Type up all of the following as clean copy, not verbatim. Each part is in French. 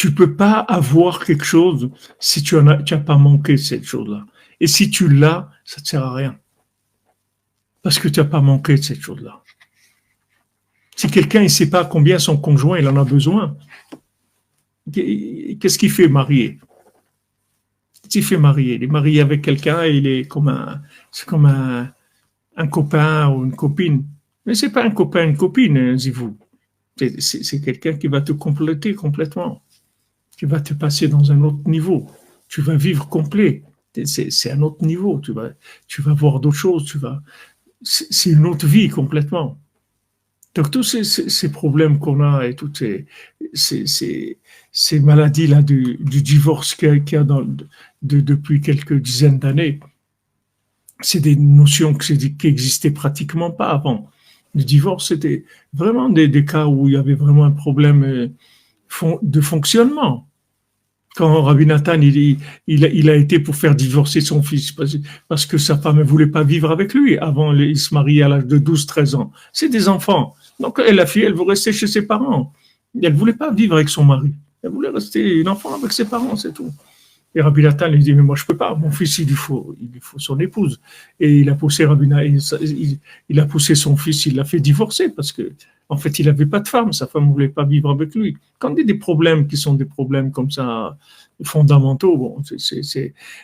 Tu peux pas avoir quelque chose si tu as pas manqué cette chose-là. Et si tu l'as, ça ne sert à rien. Parce que tu n'as pas manqué de cette chose-là. Si quelqu'un ne sait pas combien son conjoint il en a besoin, qu'est-ce qu'il fait marié? S'il fait marié, il est marié avec quelqu'un et il est c'est comme un copain ou une copine. Mais c'est pas un copain, une copine, Zivou. C'est quelqu'un qui va te compléter complètement. Qui va te passer dans un autre niveau. Tu vas vivre complet. C'est un autre niveau. Tu vas voir d'autres choses. C'est une autre vie complètement. Donc tous ces problèmes qu'on a et toutes ces maladies-là du divorce qu'il y a depuis quelques dizaines d'années, c'est des notions qui existaient pratiquement pas avant. Le divorce, c'était vraiment des cas où il y avait vraiment un problème de fonctionnement. Quand Rabbi Nathan, il a été pour faire divorcer son fils parce que sa femme ne voulait pas vivre avec lui. Avant, il se mariait à l'âge de 12-13 ans. C'est des enfants. Donc, la fille, elle veut rester chez ses parents. Elle ne voulait pas vivre avec son mari. Elle voulait rester une enfant avec ses parents, c'est tout. Et Rabbi Nathan lui dit, mais moi, je ne peux pas. Mon fils, il lui faut son épouse. Et il a poussé il a poussé son fils, il l'a fait divorcer parce que, en fait, il n'avait pas de femme. Sa femme ne voulait pas vivre avec lui. Quand il y a des problèmes qui sont des problèmes comme ça, fondamentaux, bon,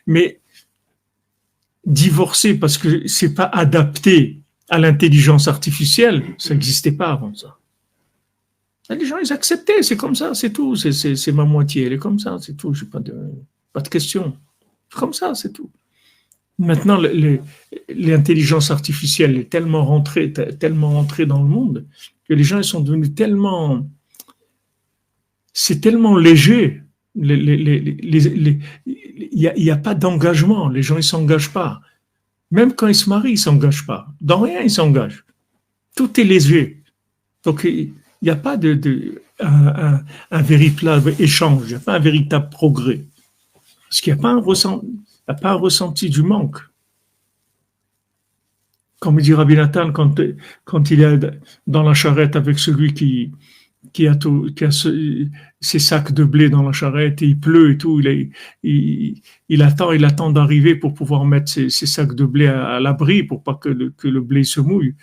mais divorcer parce que c'est pas adapté à l'intelligence artificielle, ça n'existait pas avant ça. Les gens, ils acceptaient, c'est comme ça, c'est tout. C'est ma moitié, elle est comme ça, c'est tout. J'ai pas de question. C'est comme ça, c'est tout. Maintenant, l'intelligence artificielle est tellement rentrée dans le monde que les gens ils sont devenus c'est tellement léger. Il n'y a pas d'engagement. Les gens ils s'engagent pas. Même quand ils se marient, ils s'engagent pas. Dans rien, ils s'engagent. Tout est léger. Donc il n'y a pas un véritable échange. Il n'y a pas un véritable progrès. Parce qu'il n'y a pas un ressenti du manque. Comme dit Rabbi Nathan, quand il est dans la charrette avec celui qui a ses sacs de blé dans la charrette et il pleut et tout, il attend d'arriver pour pouvoir mettre ses sacs de blé à l'abri pour pas que le blé se mouille.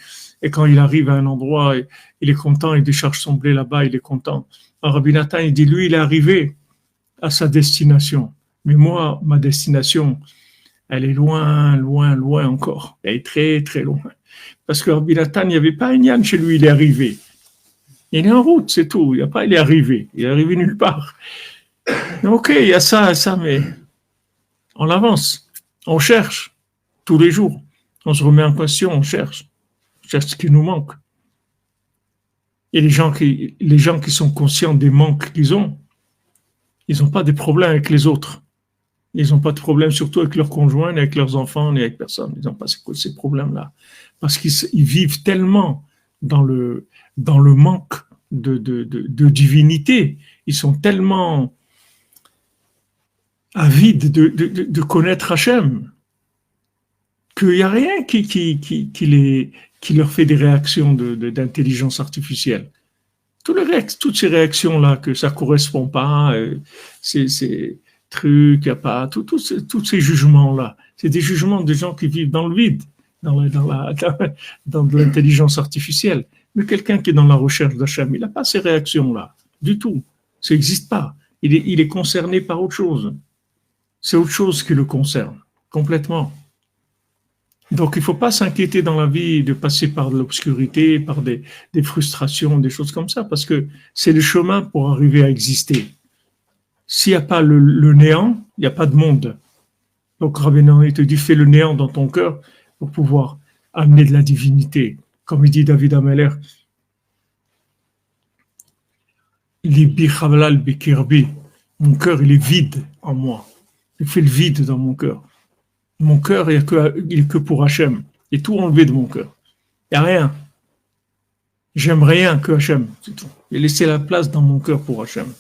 Et quand il arrive à un endroit, il est content, il décharge son blé là-bas, il est content. Alors Rabbi Nathan, il dit, lui, il est arrivé à sa destination. Mais moi, ma destination, elle est loin, loin, loin encore. Elle est très, très loin. Parce que Rabbi Nathan, il n'y avait pas un yann chez lui, il est arrivé. Il est en route, c'est tout. Il est arrivé. Il est arrivé nulle part. Ok, il y a ça, mais on avance. On cherche tous les jours. On se remet en question, on cherche. On cherche ce qui nous manque. Et les gens qui sont conscients des manques qu'ils ont, ils n'ont pas de problème avec les autres. Ils n'ont pas de problème, surtout avec leurs conjoints, ni avec leurs enfants, ni avec personne. Ils n'ont pas ces problèmes-là. Parce qu'ils vivent tellement dans le manque de divinité. Ils sont tellement avides de connaître Hachem qu'il n'y a rien qui leur fait des réactions d'intelligence artificielle. Toutes ces réactions-là, que ça ne correspond pas, c'est trucs, il n'y a pas, tous ces jugements-là, c'est des jugements de gens qui vivent dans le vide, dans l'intelligence artificielle. Mais quelqu'un qui est dans la recherche d'Hachem, il n'a pas ces réactions-là, du tout. Ça n'existe pas. Il est concerné par autre chose. C'est autre chose qui le concerne, complètement. Donc, il ne faut pas s'inquiéter dans la vie de passer par de l'obscurité, par des frustrations, des choses comme ça, parce que c'est le chemin pour arriver à exister. S'il n'y a pas le néant, il n'y a pas de monde. Donc, Rabbi Nathan, il te dit, fais le néant dans ton cœur pour pouvoir amener de la divinité. Comme il dit David Ameller, Libi Chavalal Bikirbi, mon cœur, il est vide en moi. Il fait le vide dans mon cœur. Mon cœur, il est que pour Hachem. Il est tout enlevé de mon cœur. Il n'y a rien. J'aime rien que Hachem, c'est tout. J'ai laissé la place dans mon cœur pour Hachem.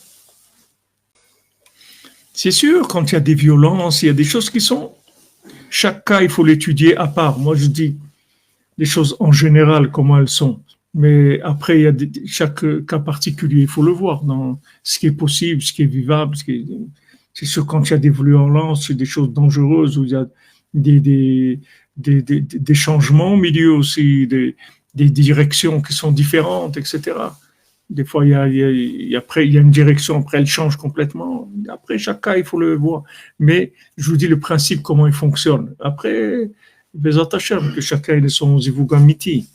C'est sûr, quand il y a des violences, il y a des choses qui sont... Chaque cas, il faut l'étudier à part. Moi, je dis les choses en général, comment elles sont. Mais après, il y a chaque cas particulier, il faut le voir dans ce qui est possible, ce qui est vivable. C'est sûr, quand il y a des violences, c'est des choses dangereuses, où il y a des, des, des changements au milieu aussi, des directions qui sont différentes, etc. Des fois, après, il y a une direction, après, elle change complètement. Après, chaque cas, il faut le voir. Mais je vous dis le principe, comment il fonctionne. Après, Bezat Hashem, que chacun ait son zivugamiti.